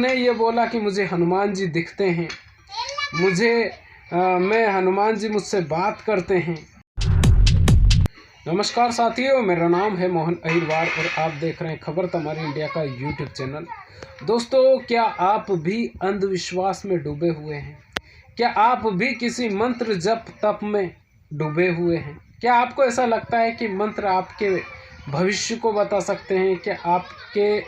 उसने ये बोला कि मुझे हनुमान जी दिखते हैं, मैं हनुमान जी मुझसे बात करते हैं। नमस्कार साथियों, मेरा नाम है मोहन अहिरवार और आप देख रहे हैं खबर तमारी इंडिया का यूट्यूब चैनल। दोस्तों, क्या आप भी अंधविश्वास में डूबे हुए हैं? क्या आप भी किसी मंत्र जप तप में डूबे हुए हैं? क्या आपको ऐसा लगता है कि मंत्र आपके भविष्य को बता सकते हैं? क्या आपके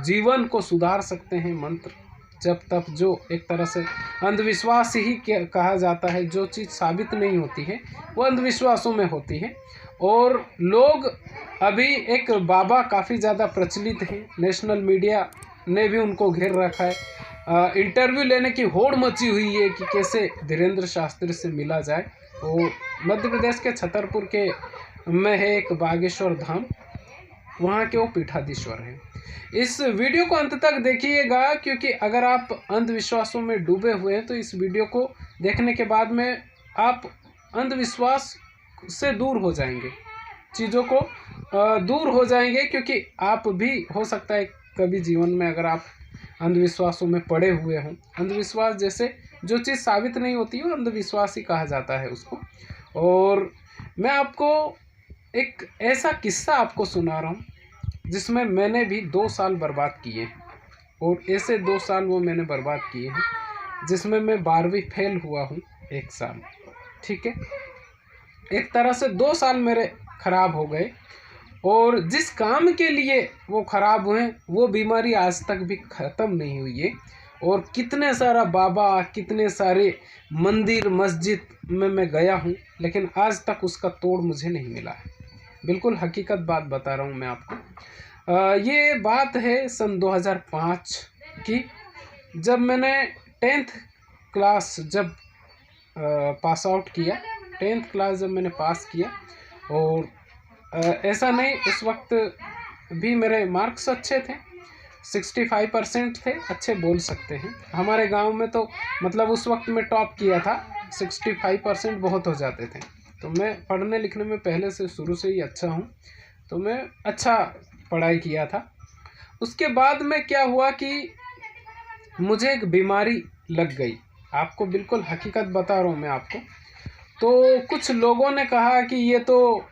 जीवन को सुधार सकते हैं मंत्र जप तप, जो एक तरह से अंधविश्वास ही कहा जाता है। जो चीज़ साबित नहीं होती है वो अंधविश्वासों में होती है। और लोग अभी एक बाबा काफ़ी ज़्यादा प्रचलित हैं, नेशनल मीडिया ने भी उनको घेर रखा है। इंटरव्यू लेने की होड़ मची हुई है कि कैसे धीरेन्द्र शास्त्री से मिला जाए। वो मध्य प्रदेश के छतरपुर के में है एक बागेश्वर धाम, वहाँ के वो पीठाधीश्वर हैं। इस वीडियो को अंत तक देखिएगा, क्योंकि अगर आप अंधविश्वासों में डूबे हुए हैं तो इस वीडियो को देखने के बाद में आप अंधविश्वास से दूर हो जाएंगे, चीज़ों को दूर हो जाएंगे। क्योंकि आप भी हो सकता है कभी जीवन में अगर आप अंधविश्वासों में पड़े हुए हों। अंधविश्वास जैसे जो चीज़ साबित नहीं होती है अंधविश्वास ही कहा जाता है उसको। और मैं आपको एक ऐसा किस्सा आपको सुना रहा हूँ जिसमें मैंने भी 2 साल बर्बाद किए हैं। और ऐसे 2 साल वो मैंने बर्बाद किए हैं जिसमें मैं 12वीं फेल हुआ हूँ 1 साल। ठीक है, एक तरह से 2 साल मेरे ख़राब हो गए। और जिस काम के लिए वो ख़राब हुए वो बीमारी आज तक भी ख़त्म नहीं हुई है। और कितने सारा बाबा, कितने सारे मंदिर मस्जिद में मैं गया हूँ, लेकिन आज तक उसका तोड़ मुझे नहीं मिला है। बिल्कुल हकीकत बात बता रहा हूँ मैं आपको। ये बात है सन 2005 की, जब मैंने 10th क्लास जब पास आउट किया। 10th क्लास जब मैंने पास किया, और ऐसा नहीं, उस वक्त भी मेरे मार्क्स अच्छे थे, 65% थे, अच्छे बोल सकते हैं। हमारे गांव में तो मतलब उस वक्त मैं टॉप किया था, 65% बहुत हो जाते थे। तो मैं पढ़ने लिखने में पहले से शुरू से ही अच्छा हूँ, तो मैं अच्छा पढ़ाई किया था। उसके बाद में क्या हुआ कि मुझे एक बीमारी लग गई। आपको बिल्कुल हकीकत बता रहा हूँ मैं आपको। तो कुछ लोगों ने कहा कि ये तो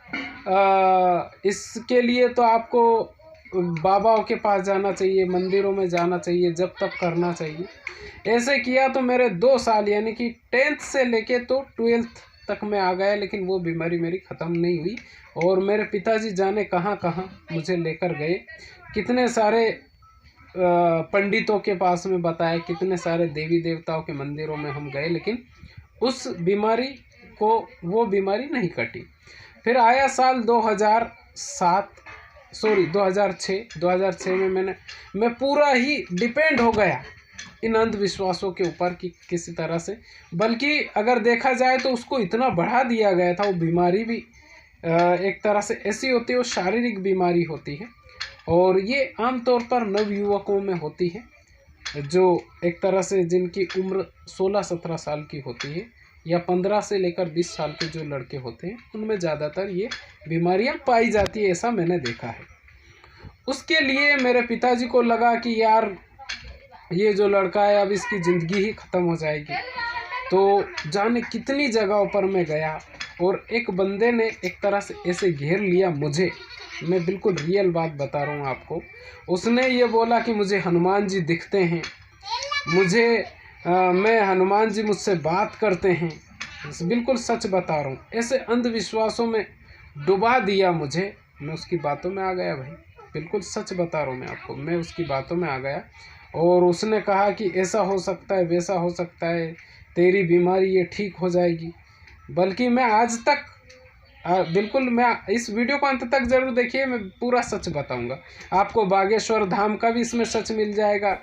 इसके लिए तो आपको बाबाओं के पास जाना चाहिए, मंदिरों में जाना चाहिए, जब तक करना चाहिए। ऐसे किया तो मेरे 2 साल यानी कि 10th से लेके तो 12th तक मैं आ गया, लेकिन वो बीमारी मेरी ख़त्म नहीं हुई। और मेरे पिताजी जाने कहाँ कहाँ मुझे लेकर गए, कितने सारे पंडितों के पास में बताए, कितने सारे देवी देवताओं के मंदिरों में हम गए, लेकिन उस बीमारी को वो बीमारी नहीं कटी। फिर आया साल 2006 में मैं पूरा ही डिपेंड हो गया इन अंधविश्वासों के ऊपर कि किसी तरह से, बल्कि अगर देखा जाए तो उसको इतना बढ़ा दिया गया था। वो बीमारी भी एक तरह से ऐसी होती है, वो शारीरिक बीमारी होती है। और ये आमतौर पर नवयुवकों में होती है, जो एक तरह से जिनकी उम्र 16-17 साल की होती है, या 15 से लेकर 20 साल के जो लड़के होते हैं, उनमें ज़्यादातर ये बीमारियां पाई जाती है, ऐसा मैंने देखा है। उसके लिए मेरे पिताजी को लगा कि यार ये जो लड़का है अब इसकी ज़िंदगी ही ख़त्म हो जाएगी। तो जाने कितनी जगहों पर मैं गया, और एक बंदे ने एक तरह से ऐसे घेर लिया मुझे, मैं बिल्कुल रियल बात बता रहा हूँ आपको। उसने ये बोला कि मुझे हनुमान जी दिखते हैं, मैं हनुमान जी मुझसे बात करते हैं। बिल्कुल सच बता रहा हूँ, ऐसे अंधविश्वासों में डुबा दिया मुझे। मैं उसकी बातों में आ गया भाई, बिल्कुल सच बता रहा हूँ मैं आपको, मैं उसकी बातों में आ गया। और उसने कहा कि ऐसा हो सकता है, वैसा हो सकता है, तेरी बीमारी ये ठीक हो जाएगी। बल्कि मैं आज तक बिल्कुल, मैं इस वीडियो को अंत तक ज़रूर देखिए, मैं पूरा सच बताऊंगा आपको। बागेश्वर धाम का भी इसमें सच मिल जाएगा,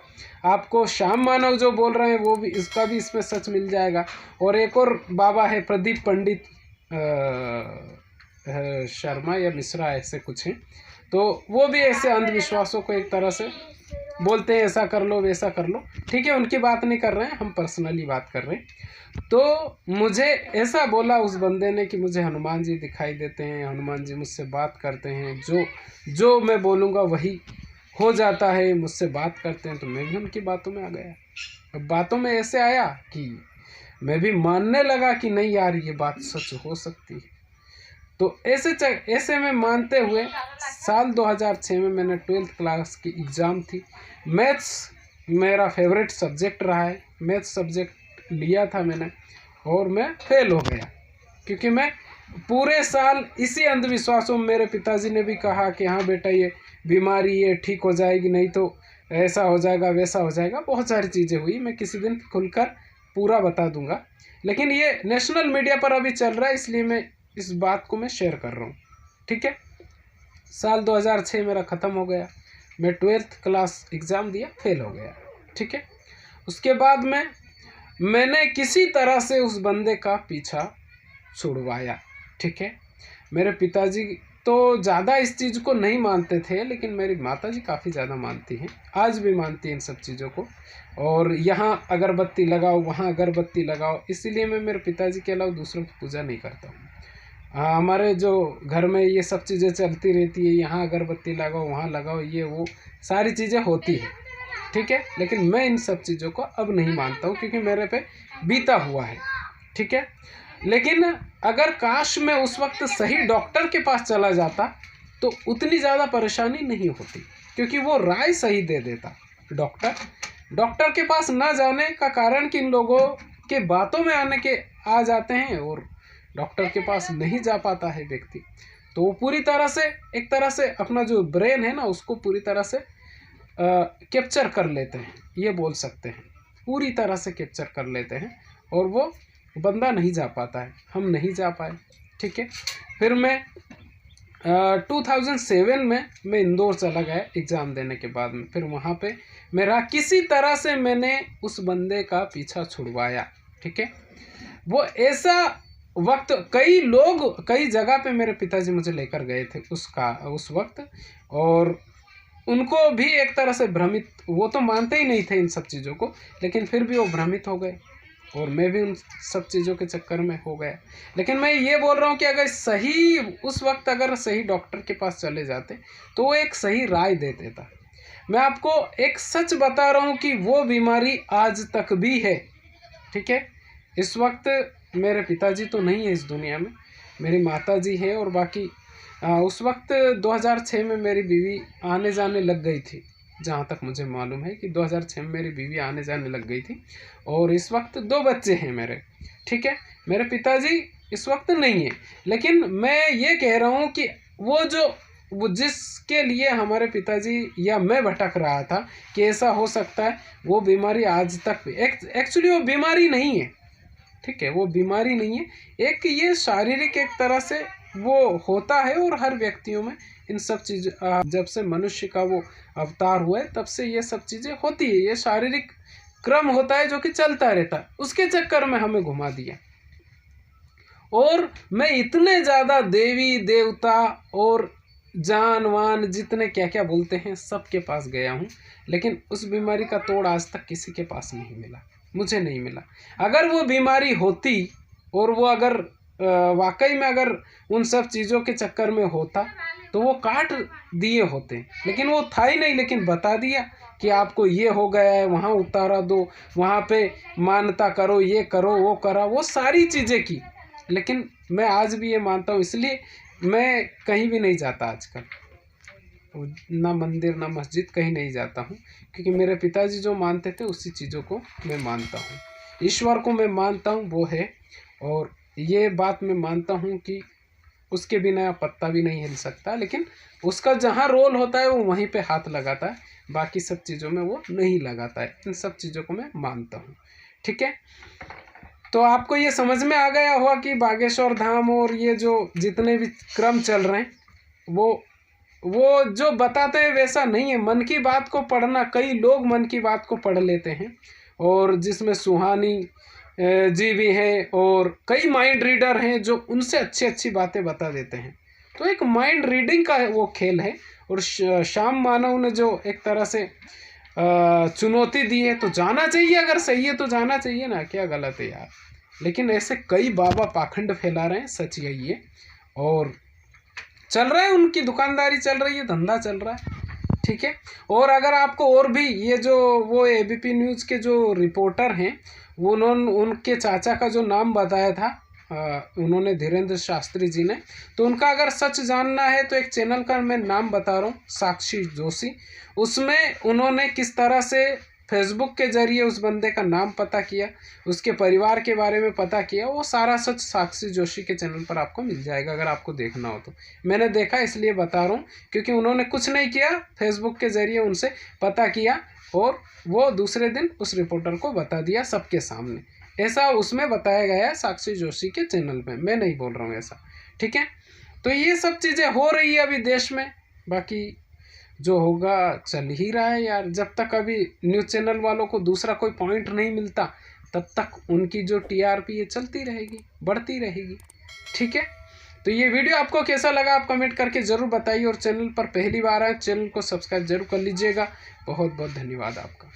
आपको श्याम मानव जो बोल रहे हैं वो भी, इसका भी इसमें सच मिल जाएगा। और एक और बाबा है प्रदीप पंडित शर्मा या मिश्रा, ऐसे कुछ हैं, तो वो भी ऐसे अंधविश्वासों को एक तरह से बोलते हैं, ऐसा कर लो वैसा कर लो। ठीक है, उनकी बात नहीं कर रहे हैं, हम पर्सनली बात कर रहे हैं। तो मुझे ऐसा बोला उस बंदे ने कि मुझे हनुमान जी दिखाई देते हैं, हनुमान जी मुझसे बात करते हैं, जो मैं बोलूँगा वही हो जाता है, मुझसे बात करते हैं, तो मैं भी उनकी बातों में आ गया। अब बातों में ऐसे आया कि मैं भी मानने लगा कि नहीं यार ये बात सच हो सकती है। तो ऐसे में मानते हुए साल 2006 में मैंने 12th क्लास की एग्ज़ाम थी। मैथ्स मेरा फेवरेट सब्जेक्ट रहा है, मैथ्स सब्जेक्ट लिया था मैंने और मैं फेल हो गया, क्योंकि मैं पूरे साल इसी अंधविश्वासों में, मेरे पिताजी ने भी कहा कि हाँ बेटा ये बीमारी ये ठीक हो जाएगी, नहीं तो ऐसा हो जाएगा वैसा हो जाएगा, बहुत सारी चीज़ें हुई, मैं किसी दिन खुलकर पूरा बता दूंगा। लेकिन ये नेशनल मीडिया पर अभी चल रहा है, इसलिए मैं इस बात को मैं शेयर कर रहा हूँ। ठीक है, साल 2006 मेरा ख़त्म हो गया, मैं 12th क्लास एग्ज़ाम दिया, फेल हो गया। ठीक है, उसके बाद में मैंने किसी तरह से उस बंदे का पीछा छुड़वाया। ठीक है, मेरे पिताजी तो ज़्यादा इस चीज़ को नहीं मानते थे, लेकिन मेरी माताजी काफ़ी ज़्यादा मानती हैं, आज भी मानती हैं इन सब चीज़ों को। और यहाँ अगरबत्ती लगाओ, वहाँ अगरबत्ती लगाओ, इसीलिए मैं मेरे पिताजी के अलावा दूसरों की पूजा नहीं करता हूँ। हमारे जो घर में ये सब चीज़ें चलती रहती है, यहाँ अगरबत्ती लगाओ, वहाँ लगाओ, ये वो सारी चीज़ें होती है। ठीक है, लेकिन मैं इन सब चीज़ों को अब नहीं मानता हूँ, क्योंकि मेरे पे बीता हुआ है। ठीक है, लेकिन अगर काश मैं उस वक्त सही डॉक्टर के पास चला जाता तो उतनी ज़्यादा परेशानी नहीं होती, क्योंकि वो राय सही दे देता। डॉक्टर के पास ना जाने का कारण कि इन लोगों के बातों में आने के आ जाते हैं और डॉक्टर के पास नहीं जा पाता है व्यक्ति, तो वो पूरी तरह से, एक तरह से अपना जो ब्रेन है ना उसको पूरी तरह से कैप्चर कर लेते हैं, ये बोल सकते हैं, पूरी तरह से कैप्चर कर लेते हैं, और वो बंदा नहीं जा पाता है, हम नहीं जा पाए। ठीक है, फिर मैं 2007 में मैं इंदौर चला गया एग्ज़ाम देने के बाद में, फिर वहाँ पे मेरा किसी तरह से मैंने उस बंदे का पीछा छुड़वाया। ठीक है, वो ऐसा वक्त कई जगह पे मेरे पिताजी मुझे लेकर गए थे उस वक्त, और उनको भी एक तरह से भ्रमित, वो तो मानते ही नहीं थे इन सब चीज़ों को, लेकिन फिर भी वो भ्रमित हो गए और मैं भी उन सब चीज़ों के चक्कर में हो गया। लेकिन मैं ये बोल रहा हूँ कि अगर सही उस वक्त अगर सही डॉक्टर के पास चले जाते तो वो एक सही राय दे देता। मैं आपको एक सच बता रहा हूँ कि वो बीमारी आज तक भी है। ठीक है, इस वक्त मेरे पिताजी तो नहीं है इस दुनिया में, मेरी माताजी है, और बाकी उस वक्त 2006 में मेरी बीवी आने जाने लग गई थी, जहाँ तक मुझे मालूम है कि 2006 में मेरी बीवी आने जाने लग गई थी, और इस वक्त 2 बच्चे हैं मेरे। ठीक है, मेरे पिताजी इस वक्त नहीं है, लेकिन मैं ये कह रहा हूँ कि वो जिसके लिए हमारे पिताजी या मैं भटक रहा था कि ऐसा हो सकता है, वो बीमारी आज तक भी एक्चुअली वो बीमारी नहीं है। ठीक है, वो बीमारी नहीं है, एक ये शारीरिक एक तरह से वो होता है, और हर व्यक्तियों में इन सब चीज़ जब से मनुष्य का वो अवतार हुआ है तब से ये सब चीज़ें होती है, ये शारीरिक क्रम होता है जो कि चलता रहता है, उसके चक्कर में हमें घुमा दिया। और मैं इतने ज़्यादा देवी देवता और जानवान जितने क्या क्या बोलते हैं सबके पास गया हूँ, लेकिन उस बीमारी का तोड़ आज तक किसी के पास नहीं मिला, मुझे नहीं मिला। अगर वो बीमारी होती और वो अगर वाकई में अगर उन सब चीज़ों के चक्कर में होता तो वो काट दिए होते, लेकिन वो था ही नहीं, लेकिन बता दिया कि आपको ये हो गया है, वहाँ उतारा दो, वहाँ पे मान्यता करो, ये करो वो करा, वो सारी चीज़ें की। लेकिन मैं आज भी ये मानता हूँ, इसलिए मैं कहीं भी नहीं जाता आजकल, ना मंदिर ना मस्जिद, कहीं नहीं जाता हूँ, क्योंकि मेरे पिताजी जो मानते थे उसी चीज़ों को मैं मानता हूँ। ईश्वर को मैं मानता हूँ, वो है, और ये बात मैं मानता हूँ कि उसके बिना पत्ता भी नहीं हिल सकता, लेकिन उसका जहाँ रोल होता है वो वहीं पे हाथ लगाता है, बाकी सब चीज़ों में वो नहीं लगाता है। इन सब चीज़ों को मैं मानता हूँ। ठीक है, तो आपको ये समझ में आ गया होगा कि बागेश्वर धाम और ये जो जितने भी क्रम चल रहे हैं वो जो बताते हैं वैसा नहीं है। मन की बात को पढ़ना, कई लोग मन की बात को पढ़ लेते हैं, और जिसमें सुहानी जी भी हैं और कई माइंड रीडर हैं जो उनसे अच्छी अच्छी बातें बता देते हैं। तो एक माइंड रीडिंग का वो खेल है, और श्याम मानव ने जो एक तरह से चुनौती दी है, तो जाना चाहिए, अगर सही है तो जाना चाहिए ना, क्या गलत है यार। लेकिन ऐसे कई बाबा पाखंड फैला रहे हैं, सच यही है, और चल रहा है, उनकी दुकानदारी चल रही है, धंधा चल रहा है, ठीक है। और अगर आपको और भी ये जो वो एबीपी न्यूज़ के जो रिपोर्टर हैं उनके चाचा का जो नाम बताया था उन्होंने धीरेन्द्र शास्त्री जी ने, तो उनका अगर सच जानना है तो एक चैनल का मैं नाम बता रहा हूँ, साक्षी जोशी। उसमें उन्होंने किस तरह से फेसबुक के जरिए उस बंदे का नाम पता किया, उसके परिवार के बारे में पता किया, वो सारा सच साक्षी जोशी के चैनल पर आपको मिल जाएगा अगर आपको देखना हो तो। मैंने देखा इसलिए बता रहा हूँ, क्योंकि उन्होंने कुछ नहीं किया, फेसबुक के जरिए उनसे पता किया और वो दूसरे दिन उस रिपोर्टर को बता दिया सबके सामने। ऐसा उसमें बताया गया है साक्षी जोशी के चैनल पे, मैं नहीं बोल रहा हूँ ऐसा, ठीक है। तो ये सब चीज़ें हो रही है अभी देश में, बाकी जो होगा चल ही रहा है यार। जब तक अभी न्यूज़ चैनल वालों को दूसरा कोई पॉइंट नहीं मिलता तब तक उनकी जो टीआरपी है चलती रहेगी, बढ़ती रहेगी, ठीक है। तो ये वीडियो आपको कैसा लगा आप कमेंट करके ज़रूर बताइए, और चैनल पर पहली बार आए चैनल को सब्सक्राइब जरूर कर लीजिएगा। बहुत बहुत धन्यवाद आपका।